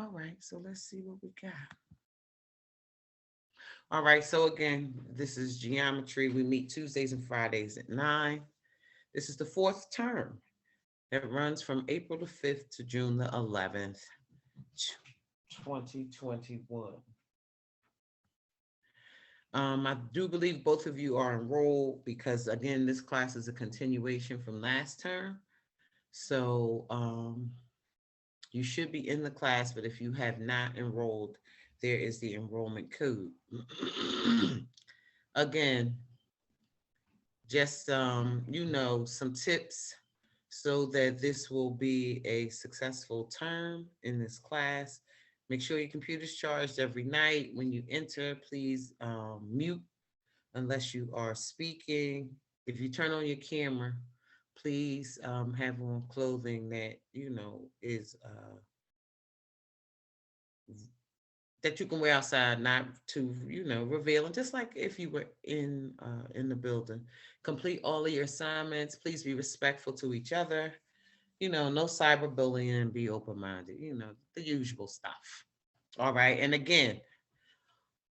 All right, so let's see what we got. All right, so again, this is geometry. We meet Tuesdays and Fridays at 9. This is the fourth term. It runs from April the 5th to June the 11th, 2021. I do believe both of you are enrolled because, again, this class is a continuation from last term. So you should be in the class, but if you have not enrolled, there is the enrollment code. Again, just some tips so that this will be a successful term in this class. Make sure your computer's charged every night. When you enter, please mute unless you are speaking. If you turn on your camera, please have on clothing that is that you can wear outside, not to revealing. Just like if you were in the building. Complete all of your assignments. Please be respectful to each other. No cyberbullying. Be open minded. The usual stuff. All right. And again,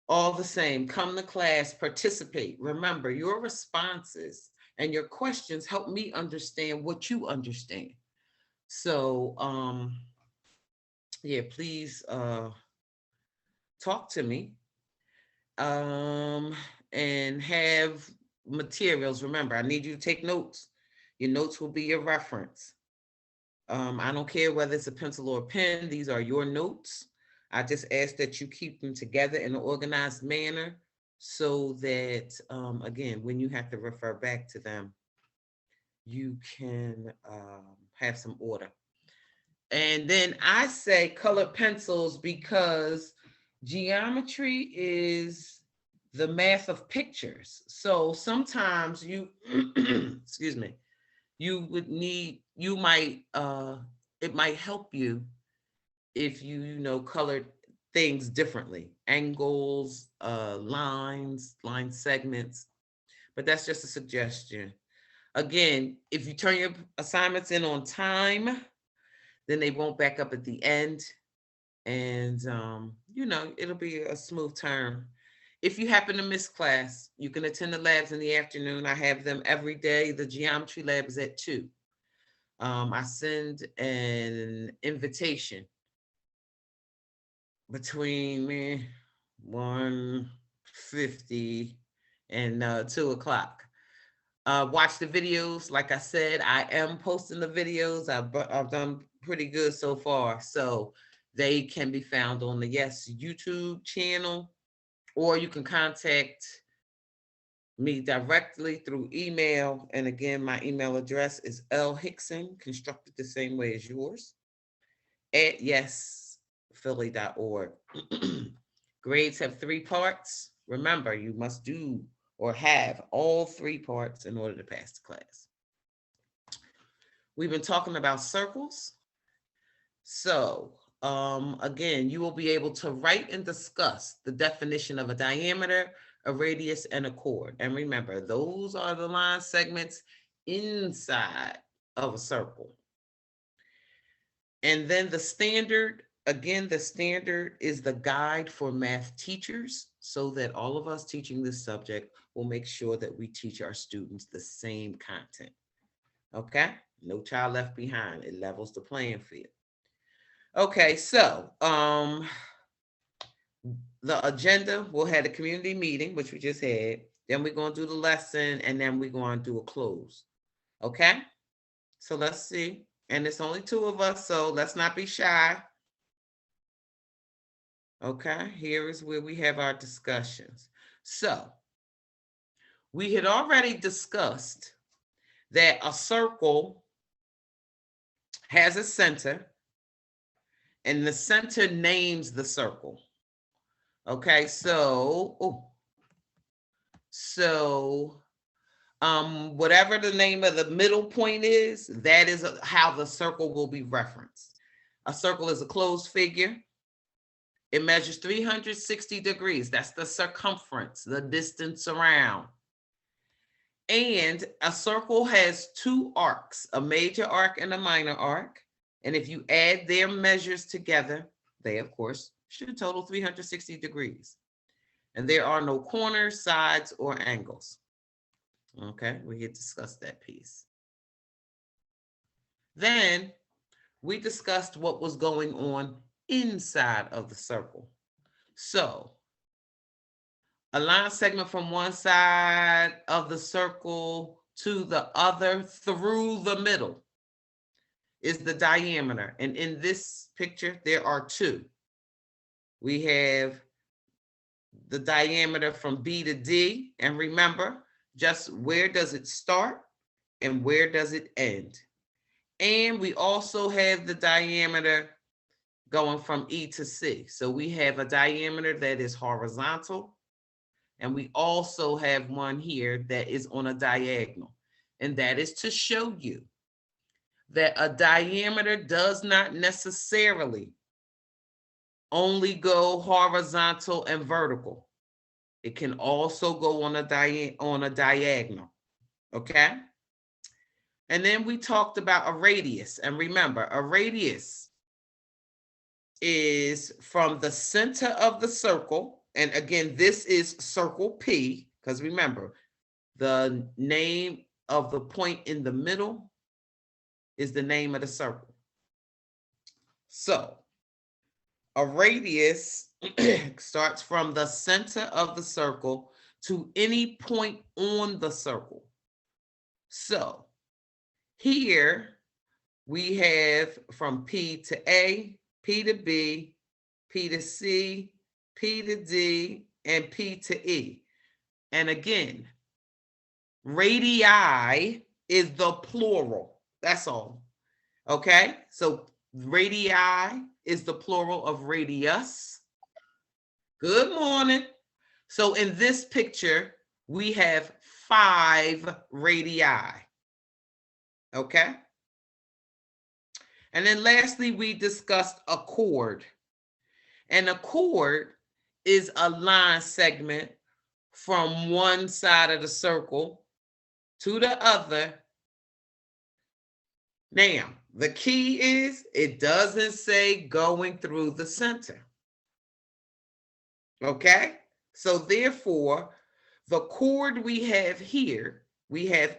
all the same, come to class, participate. Remember, your responses and your questions help me understand what you understand. So, yeah, please talk to me and have materials. Remember, I need you to take notes. Your notes will be your reference. I don't care whether it's a pencil or a pen, these are your notes. I just ask that you keep them together in an organized manner so that, again, when you have to refer back to them, you can have some order. And then I say colored pencils because geometry is the math of pictures. So sometimes you, excuse me, it might help you if you colored things differently, angles, line segments, but that's just a suggestion. Again, if you turn your assignments in on time, then they won't back up at the end, and it'll be a smooth term. If you happen to miss class, you can attend the labs in the afternoon. I have them every day. The geometry lab is at 2. I send an invitation between 1:50 and 2 o'clock. Watch the videos. Like I said, I am posting the videos. I've done pretty good so far. So they can be found on the Yes YouTube channel, or you can contact me directly through email. And again, my email address is lhickson, constructed the same way as yours, at yesphilly.org. Grades have 3 parts. Remember, you must do or have all 3 parts in order to pass the class. We've been talking about circles. So, again, you will be able to write and discuss the definition of a diameter, a radius, and a chord. And remember, those are the line segments inside of a circle. And then the standard, again, the standard is the guide for math teachers, so that all of us teaching this subject will make sure that we teach our students the same content. Okay? No child left behind. It levels the playing field. Okay, so the agenda, we'll have a community meeting, which we just had. Then we're going to do the lesson, and then we're going to do a close. Okay? So let's see. And it's only 2 of us, so let's not be shy. Okay, here is where we have our discussions. So we had already discussed that a circle has a center, and the center names the circle. Okay, so whatever the name of the middle point is, that is how the circle will be referenced. A circle is a closed figure. It measures 360 degrees. That's the circumference, the distance around. And a circle has 2 arcs, a major arc and a minor arc. And if you add their measures together, they of course should total 360 degrees. And there are no corners, sides, or angles. Okay, we had discussed that piece. Then we discussed what was going on inside of the circle. So a line segment from one side of the circle to the other through the middle is the diameter. And in this picture, there are two. We have the diameter from B to D. And remember, just where does it start and where does it end? And we also have the diameter going from E to C. So we have a diameter that is horizontal, and we also have one here that is on a diagonal. And that is to show you that a diameter does not necessarily only go horizontal and vertical. It can also go on a diagonal, okay? And then we talked about a radius. And remember, a radius is from the center of the circle. And again, this is circle P, because remember, the name of the point in the middle is the name of the circle. So a radius starts from the center of the circle to any point on the circle. So here we have from P to A, P to B, P to C, P to D, and P to E. And again, radii is the plural. That's all. Okay? So radii is the plural of radius. Good morning. So in this picture, we have 5 radii. Okay? And then lastly, we discussed a chord. And a chord is a line segment from one side of the circle to the other. Now, the key is it doesn't say going through the center. Okay? So therefore, the chord we have here, we have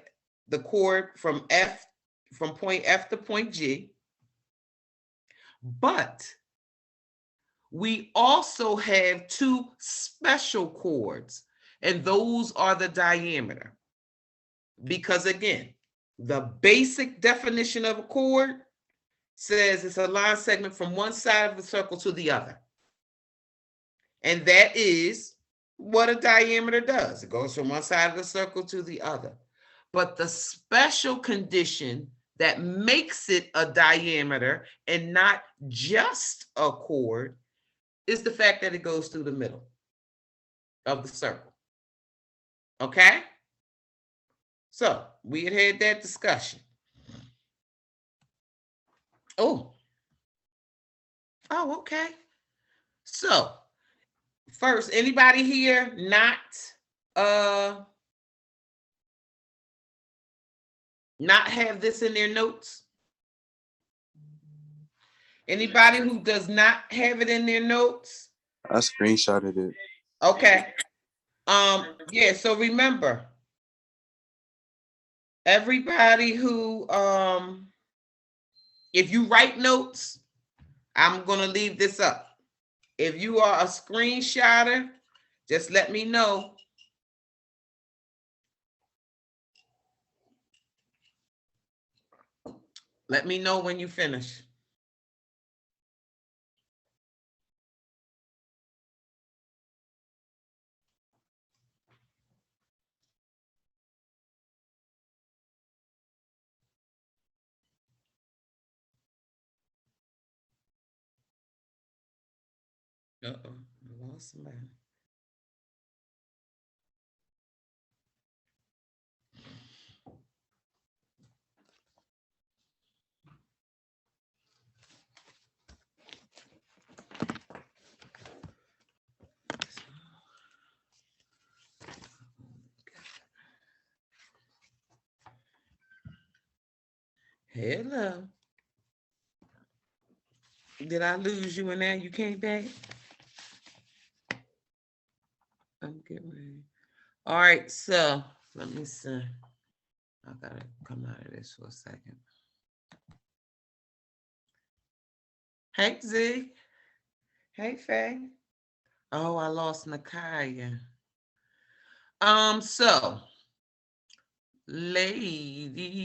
the chord from point F to point G. But we also have 2 special chords, and those are the diameter. Because again, the basic definition of a chord says it's a line segment from one side of the circle to the other. And that is what a diameter does. It goes from one side of the circle to the other. But the special condition that makes it a diameter and not just a chord is the fact that it goes through the middle of the circle. Okay? So we had that discussion. Oh, okay. So first, anybody here not have this in their notes? Anybody who does not have it in their notes? I screenshotted it. Okay. Yeah, so remember, everybody who if you write notes, I'm going to leave this up. If you are a screenshotter, just let me know. Let me know when you finish. Uh-oh, I lost somebody. Hello. Did I lose you in there? You came back? I'm getting ready. All right, so let me see. I gotta come out of this for a second. Hey, Z. Hey, Faye. Oh, I lost Nakaya. So, ladies.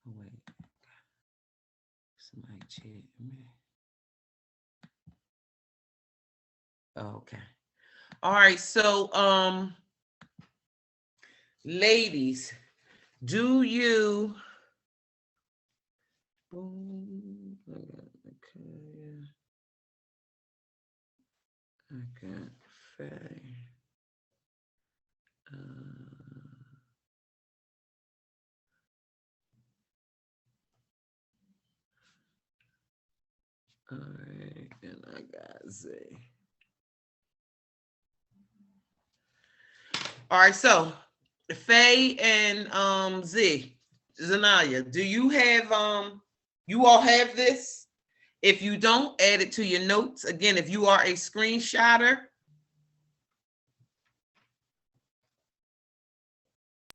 Oh, wait. Somebody check me. Okay. All right, so ladies, do you okay, Faye. All right, and I got Z. All right, so Faye and Z, Zanaya, do you have you all have this? If you don't, add it to your notes. Again, if you are a screenshotter.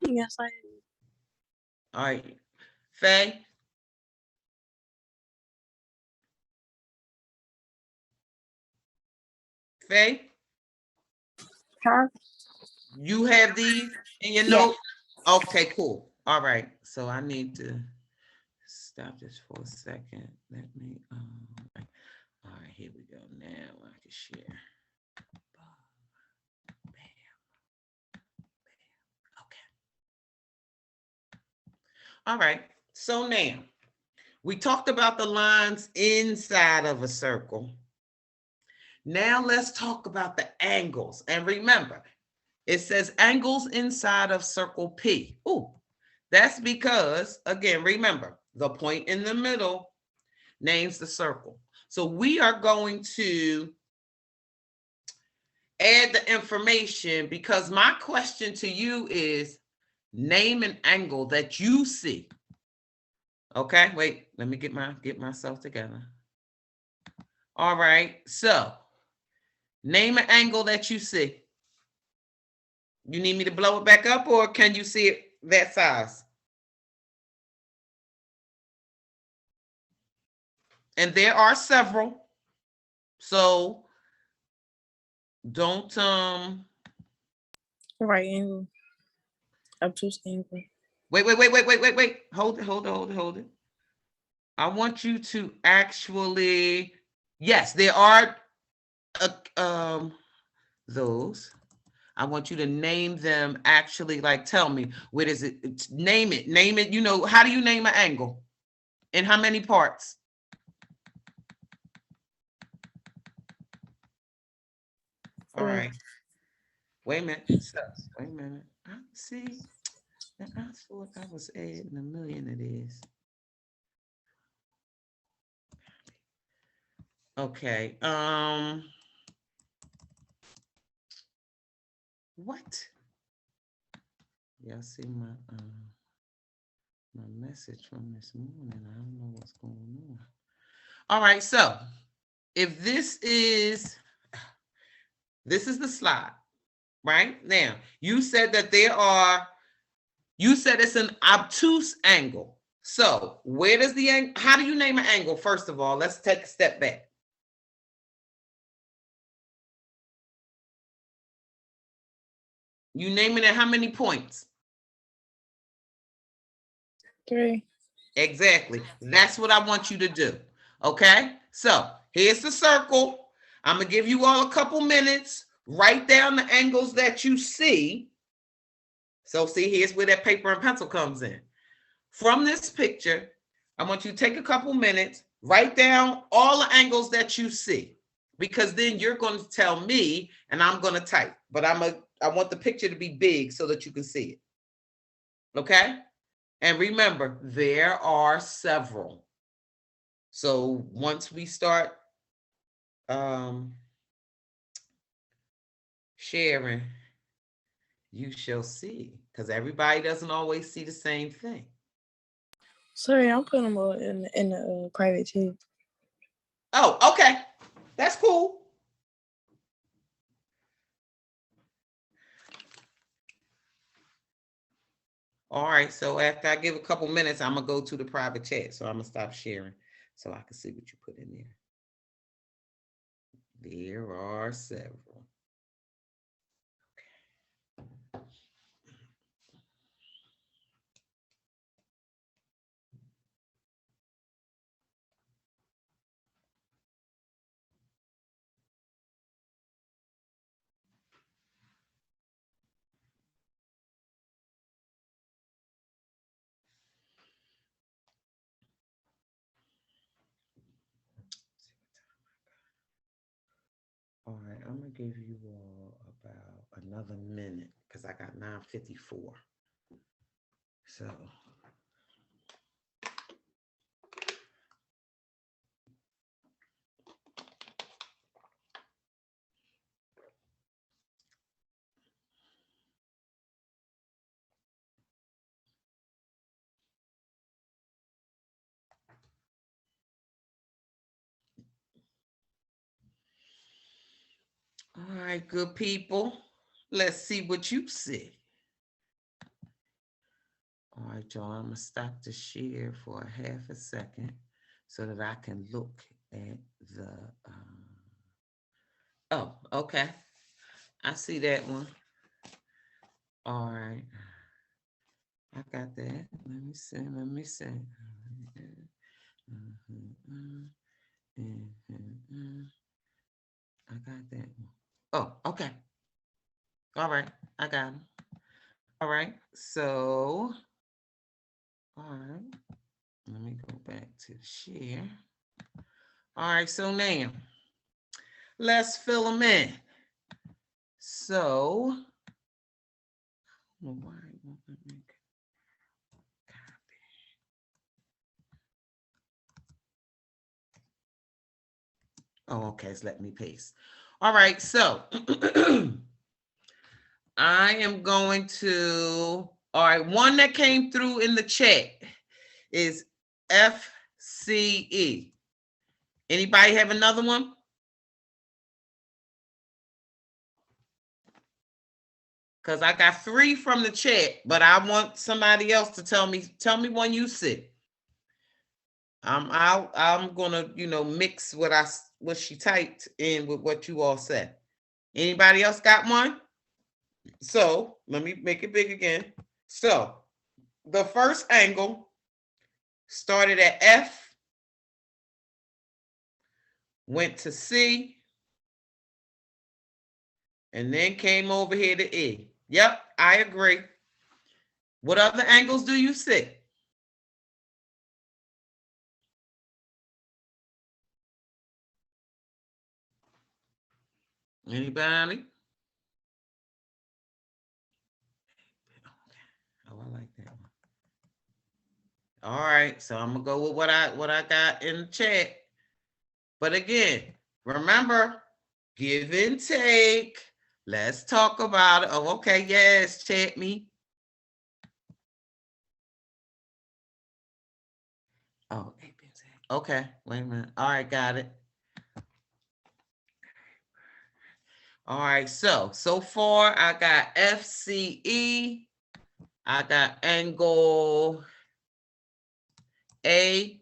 Yes, I am. All right, Faye. Faye, Huh? you have these in your Yeah. note? Okay, cool. All right, so I need to stop this for a second. Let me, all right, here we go. Now I can share. Bam. Okay. All right, so now we talked about the lines inside of a circle. Now let's talk about the angles. And remember, it says angles inside of circle P. Ooh, that's because, again, remember, the point in the middle names the circle. So we are going to add the information because my question to you is name an angle that you see. Okay, wait, let me get myself together. All right, so name an angle that you see. You need me to blow it back up or can you see it that size? And there are several. So don't Right angle. Obtuse angle. wait. Hold it. I want you to actually, yes, there are those. I want you to name them actually, like tell me, what is it? Name it. You know, how do you name an angle? In how many parts? All right. Wait a minute. Wait a minute. See, I thought I was adding 1 million of these. Okay. What? Y'all see my message from this morning. I don't know what's going on. All right, so if this is the slide, right? Now, you said that you said it's an obtuse angle. So where does the angle, how do you name an angle? First of all, let's take a step back. You naming it how many points? 3. Exactly. That's what I want you to do. Okay. So here's the circle. I'm going to give you all a couple minutes. Write down the angles that you see. So see, here's where that paper and pencil comes in. From this picture, I want you to take a couple minutes, write down all the angles that you see, because then you're going to tell me and I'm going to type, but I want the picture to be big so that you can see it. Okay. And remember, there are several. So once we start sharing, you shall see. because everybody doesn't always see the same thing. Sorry, I'm putting them all in the private chat. Oh, okay. That's cool. All right, so after I give a couple minutes, I'm gonna go to the private chat. So I'm gonna stop sharing so I can see what you put in there. There are several. All right, I'm gonna give you all about another minute because I got 9:54. So all right, good people. Let's see what you see. All right, y'all, I'm gonna stop the share for a half a second so that I can look at the, oh, okay. I see that one. All right. I got that. Let me see, let me see. I got that one. Oh, okay. All right, I got them. All right, so, all right, let me go back to the share. All right, so now, let's fill them in. So, why won't it make copy? Oh, okay, it's letting me paste. All right, so I am going to, all right, one that came through in the chat is FCE. Anybody have another one? Because I got 3 from the chat, but I want somebody else to tell me one you see. I'm gonna, mix what she typed in with what you all said. Anybody else got one? So let me make it big again. So the first angle started at F, went to C, and then came over here to E. Yep, I agree. What other angles do you see? Anybody? Oh, I like that one. All right, so I'm gonna go with what I got in the chat. But again, remember, give and take. Let's talk about it. Oh, okay, yes, chat me. Oh, okay, wait a minute. All right, got it. All right, so far I got FCE. I got angle APB.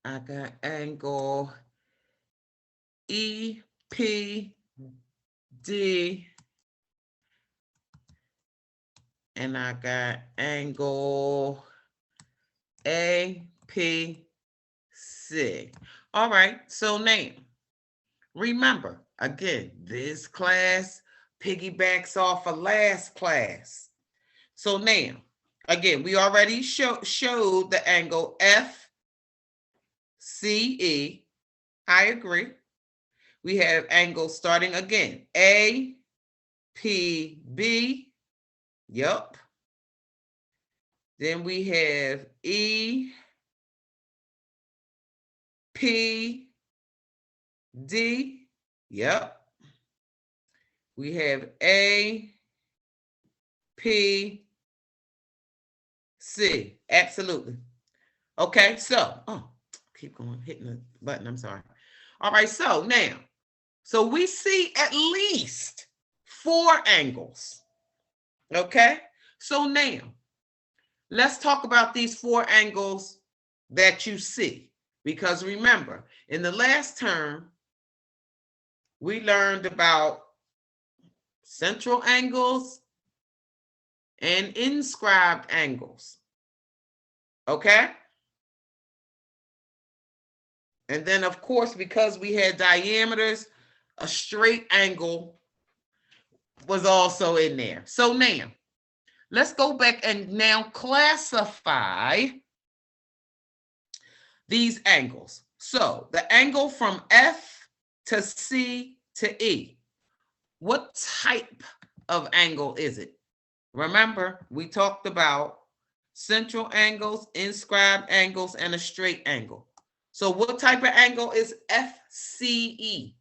I got angle EPD. And I got angle APC. All right, so now, remember, again, this class piggybacks off of last class. So now, again, we already showed the angle FCE. I agree. We have angles starting again, APB. Yep. Then we have EPD. D. Yep. We have A, P, C. Absolutely. Okay, so, keep going, hitting the button, I'm sorry. All right, so now, so we see at least 4 angles. Okay, so now, let's talk about these 4 angles that you see. Because remember, in the last term, we learned about central angles and inscribed angles. Okay? And then, of course, because we had diameters, a straight angle was also in there. So now, let's go back and now classify these angles. So the angle from F to C to E, what type of angle is it? Remember, we talked about central angles, inscribed angles, and a straight angle. So what type of angle is FCE?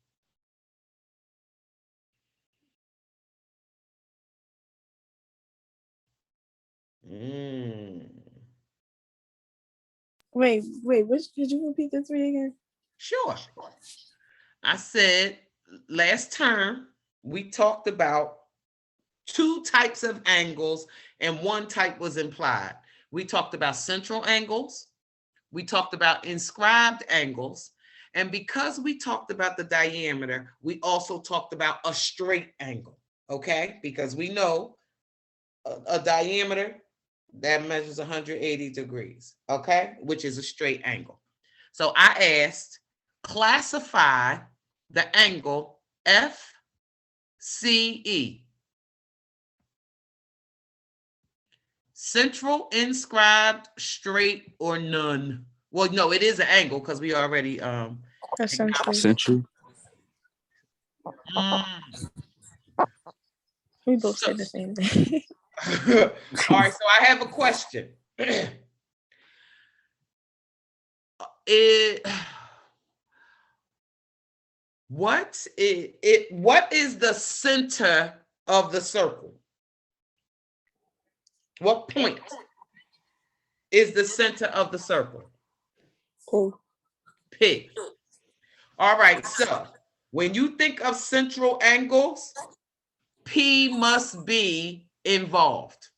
Wait, which did you repeat the 3 again? Sure. I said last term we talked about 2 types of angles and 1 type was implied. We talked about central angles. We talked about inscribed angles. And because we talked about the diameter, we also talked about a straight angle, okay? Because we know a diameter that measures 180 degrees, okay? Which is a straight angle. So I asked, classify the angle FCE. Central, inscribed, straight, or none? Well, no, it is an angle because we already Central. We both said the same thing. All right, so I have a question. What is the center of the circle? What point is the center of the circle? P. All right, so when you think of central angles, P must be involved.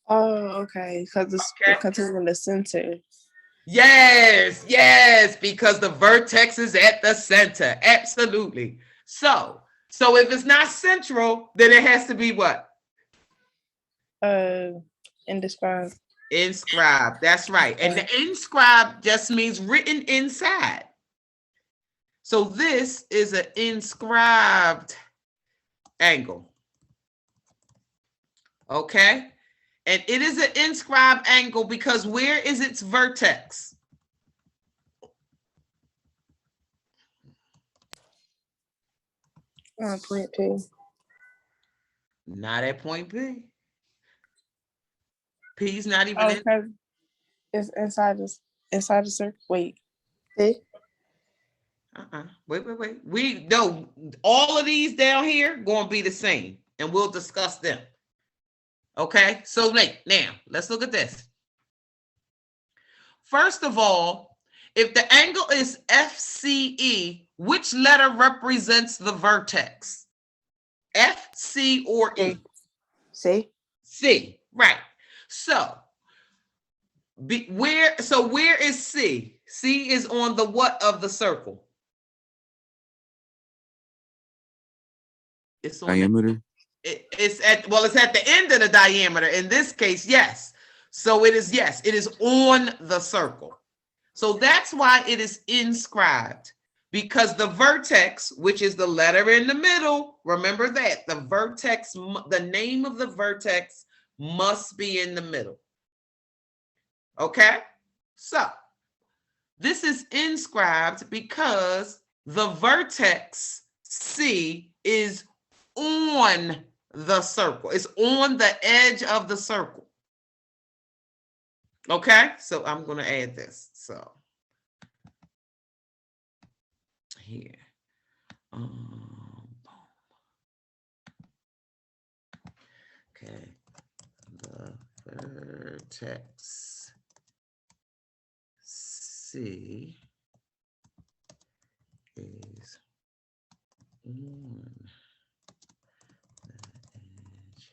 Oh, okay, because it's in the center. Yes, because the vertex is at the center. Absolutely. So if it's not central, then it has to be what? Inscribed. Inscribed. That's right. And the inscribed just means written inside. So this is an inscribed angle. Okay? And it is an inscribed angle because where is its vertex? Point P. Not at point P. P's not even in. It's inside the circle. Wait. See? Wait. We know all of these down here going to be the same, and we'll discuss them. Okay, so now let's look at this. First of all, if the angle is FCE, which letter represents the vertex? F, C, or E? C. C, right. So where is C? C is on the what of the circle? It's on diameter. It's at the end of the diameter. In this case, yes. So it is on the circle. So that's why it is inscribed, because the vertex, which is the letter in the middle, remember that the vertex, the name of the vertex must be in the middle. Okay, so this is inscribed because the vertex C is on the circle. It's on the edge of the circle. Okay, so I'm going to add this. So here. Okay, the vertex C is on the edge.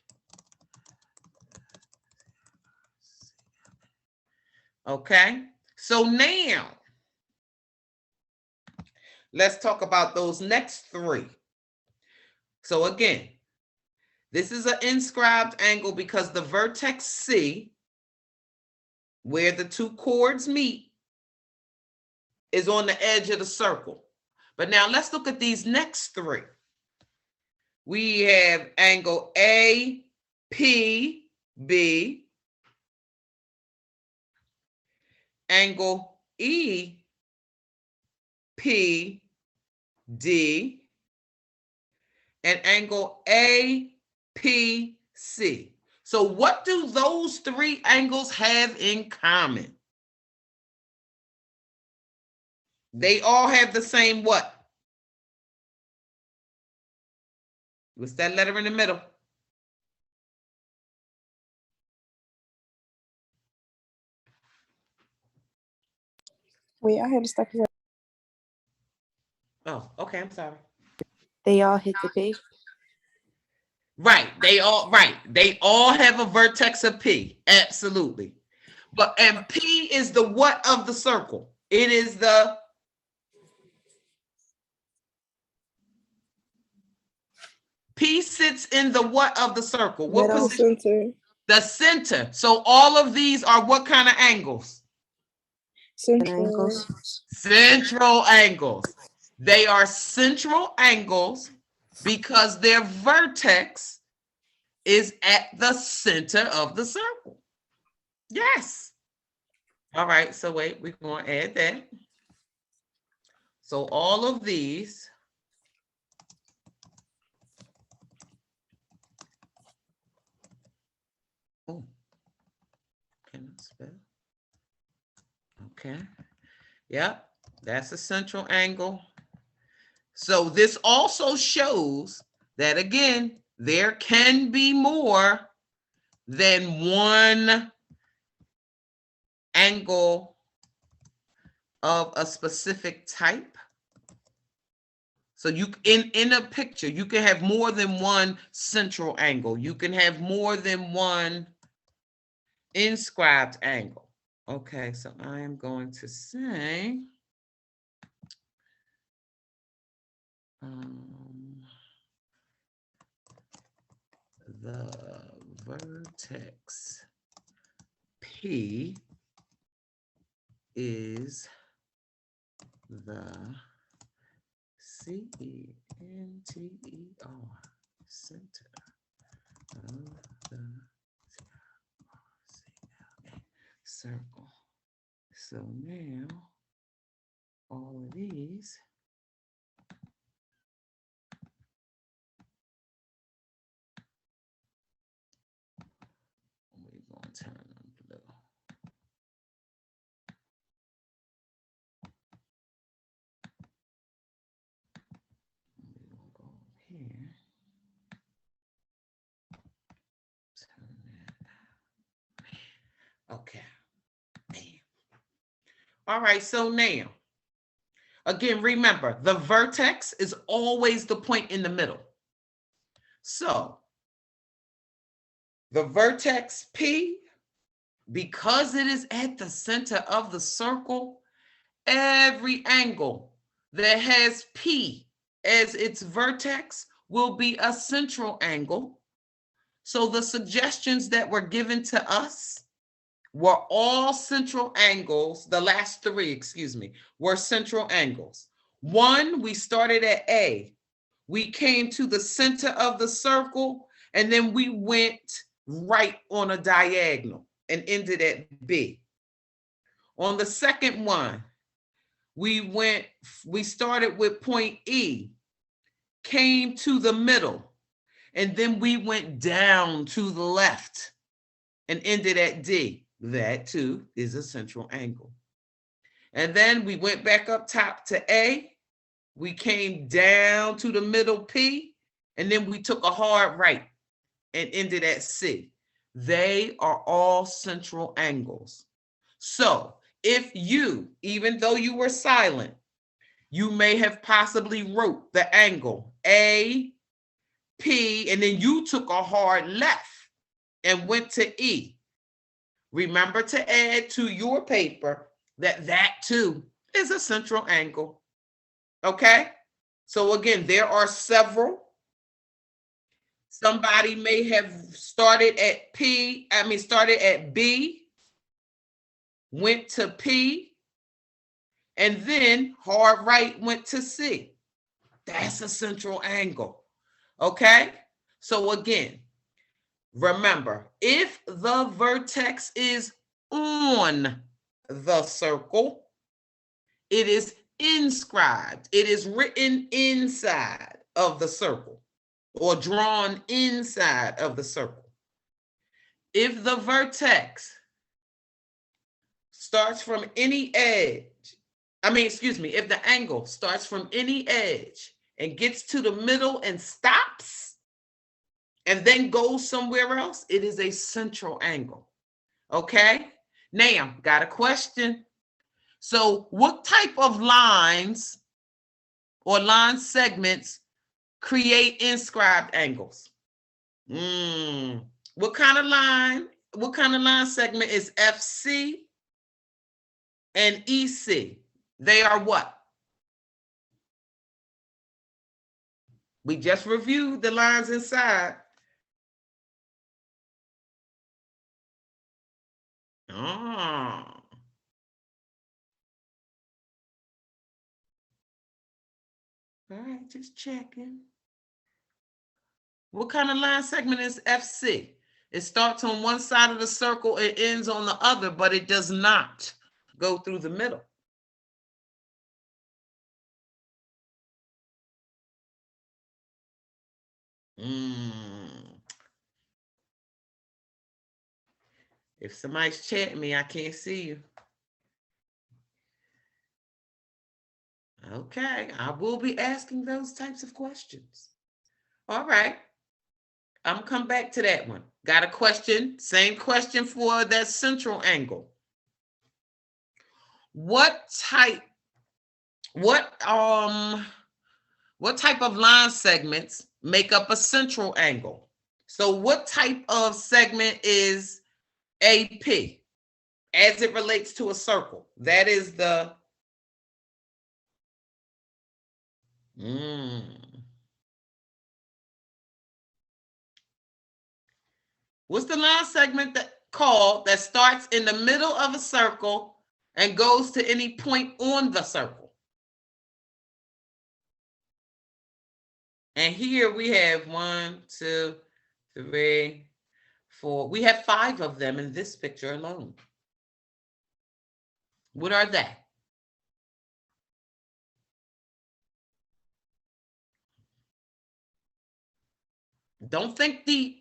Okay, so now let's talk about those next three. So again, this is an inscribed angle because the vertex C, where the two chords meet, is on the edge of the circle. But now let's look at these next three. We have angle APB, angle EPD, and angle APC. So what do those three angles have in common? They all have the same what? What's that letter in the middle? Wait, I had to stop you. Oh, okay, I'm sorry. They all hit the P. Right, they all have a vertex of P, absolutely. But and P is the what of the circle? It is the P sits in the what of the circle? What Middle. position? Center. The center. So all of these are what kind of angles? Central. Angles. Central angles. They are central angles because their vertex is at the center of the circle. Yes. All right, so wait, we're going to add that. So all of these can I spell? Okay. Yep, that's a central angle. So this also shows that, again, there can be more than one angle of a specific type. So you in a picture, you can have more than one central angle. You can have more than one inscribed angle. Okay, so I am going to say the vertex P is the CENTER center of the circle. So now all of these we're going to turn them blue. We're going to go up here. Turn that. Okay. All right, so now, again, remember, the vertex is always the point in the middle. So the vertex P, because it is at the center of the circle, every angle that has P as its vertex will be a central angle. So the suggestions that were given to us were all central angles. The last three, excuse me, were central angles. One, we started at A. We came to the center of the circle, and then we went right on a diagonal and ended at B. On the second one, we started with point E, came to the middle, and then we went down to the left and ended at D. That too is a central angle. And then we went back up top to A, we came down to the middle P, and then we took a hard right and ended at C. They are all central angles. So if you, even though you were silent, you may have possibly wrote the angle A, P, and then you took a hard left and went to E. Remember to add to your paper that too is a central angle. Okay? So again, there are several. Somebody may have started at B, went to P, and then hard right went to C. That's a central angle. Okay? So again, remember, if the vertex is on the circle, it is inscribed. It is written inside of the circle or drawn inside of the circle. If the vertex starts from any edge, if the angle starts from any edge and gets to the middle and stops and then goes somewhere else, it is a central angle. Okay? Now, got a question. So what type of lines or line segments create inscribed angles? What kind of line segment is FC and EC? They are what? We just reviewed the lines inside. All right, just checking. What kind of line segment is FC? It starts on one side of the circle, it ends on the other, but it does not go through the middle. If somebody's chatting me, I can't see you. Okay, I will be asking those types of questions. All right. I'm gonna come back to that one. Got a question, same question for that central angle. What type of line segments make up a central angle? So what type of segment is AP as it relates to a circle? That is the What's the line segment that starts in the middle of a circle and goes to any point on the circle? And here we have 1, 2, 3, 4. We have 5 of them in this picture alone. What are they? Don't think deep.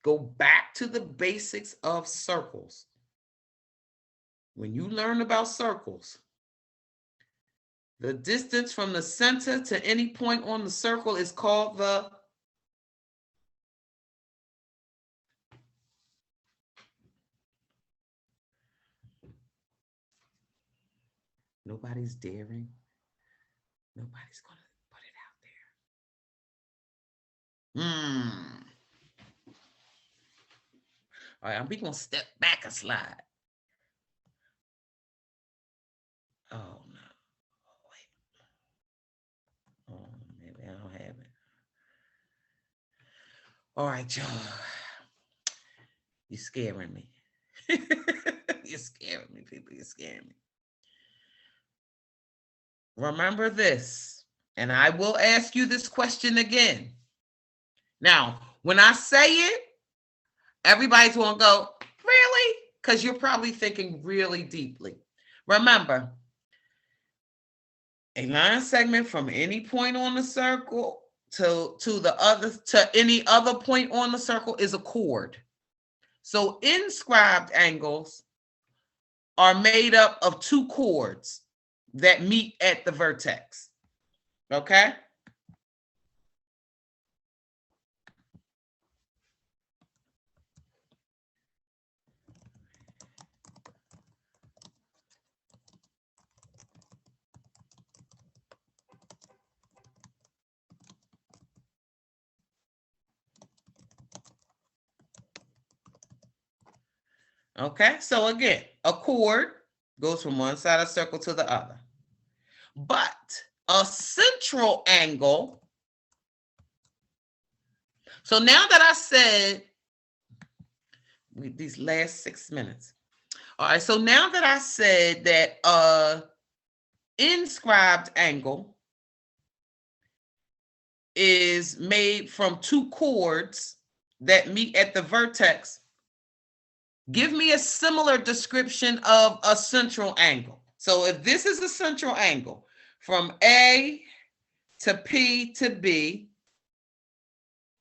Go back to the basics of circles. When you learn about circles, the distance from the center to any point on the circle is called the Nobody's daring. Nobody's going to put it out there. All right, I'm going to step back a slide. Oh, no. Oh, wait. Oh, maybe I don't have it. All right, y'all. You're scaring me. You're scaring me, people. You're scaring me. Remember this, and I will ask you this question again. Now, when I say it, everybody's going to go, really? Because you're probably thinking really deeply. Remember, a line segment from any point on the circle to any other point on the circle is a chord. So inscribed angles are made up of two chords that meet at the vertex. Okay? Okay, so again, a chord goes from one side of the circle to the other. But a central angle, so now that I said these last 6 minutes, all right, so now that I said that inscribed angle is made from two chords that meet at the vertex, give me a similar description of a central angle. So if this is a central angle from A to P to B,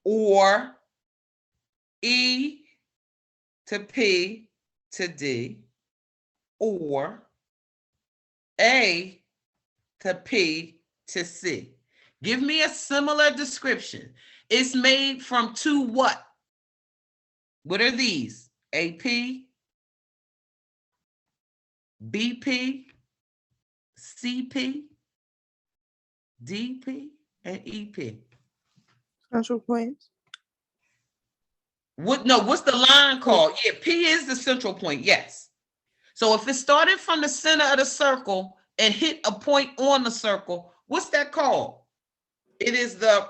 or E to P to D, or A to P to C. Give me a similar description. It's made from two what? What are these? AP, BP, CP, DP, and EP. Central points. What's the line called? Yeah, P is the central point, yes. So if it started from the center of the circle and hit a point on the circle, what's that called? It is the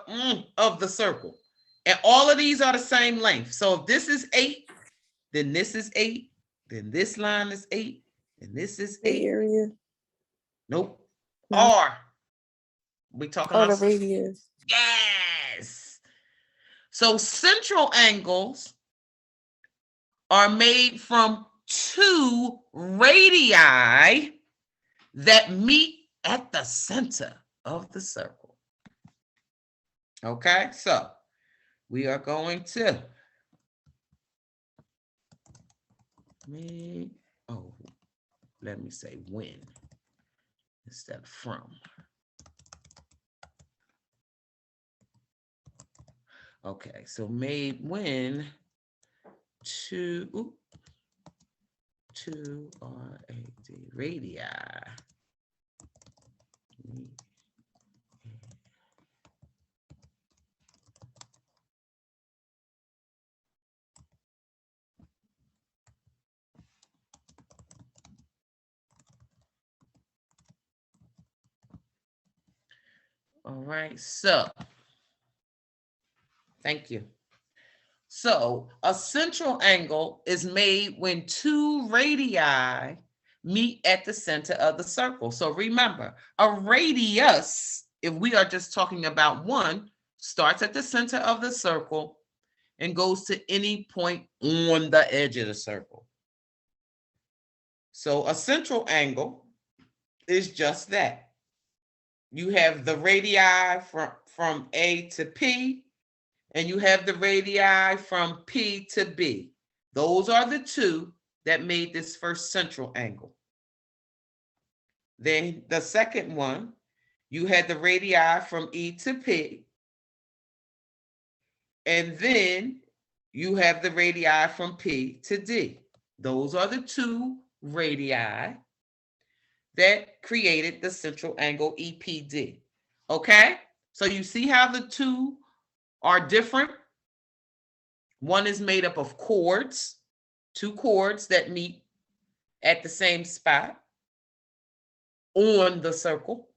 of the circle. And all of these are the same length. So if this is 8, then this is 8, then this line is 8, and this is 8. The area. Nope. No. R. We talking about the radius. Yes. So central angles are made from two radii that meet at the center of the circle. Okay, so we are going to let me say when instead of from. Okay, so made when two RAD radii. All right, so thank you. So a central angle is made when two radii meet at the center of the circle. So remember, a radius, if we are just talking about one, starts at the center of the circle and goes to any point on the edge of the circle. So a central angle is just that. You have the radii from A to P, and you have the radii from P to B. Those are the two that made this first central angle. Then the second one, you had the radii from E to P, and then you have the radii from P to D. Those are the two radii that created the central angle EPD. Okay, so you see how the two are different. One is made up of chords, two chords that meet at the same spot on the circle.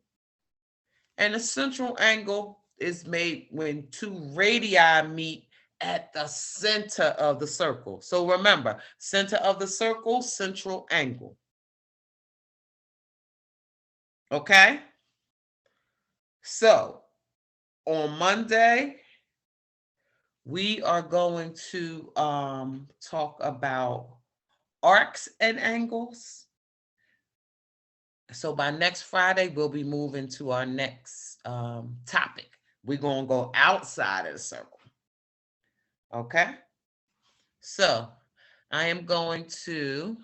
And a central angle is made when two radii meet at the center of the circle. So remember, center of the circle, central angle. Okay? So on Monday, we are going to talk about arcs and angles. So by next Friday, we'll be moving to our next topic. We're going to go outside of the circle. Okay? So I am going to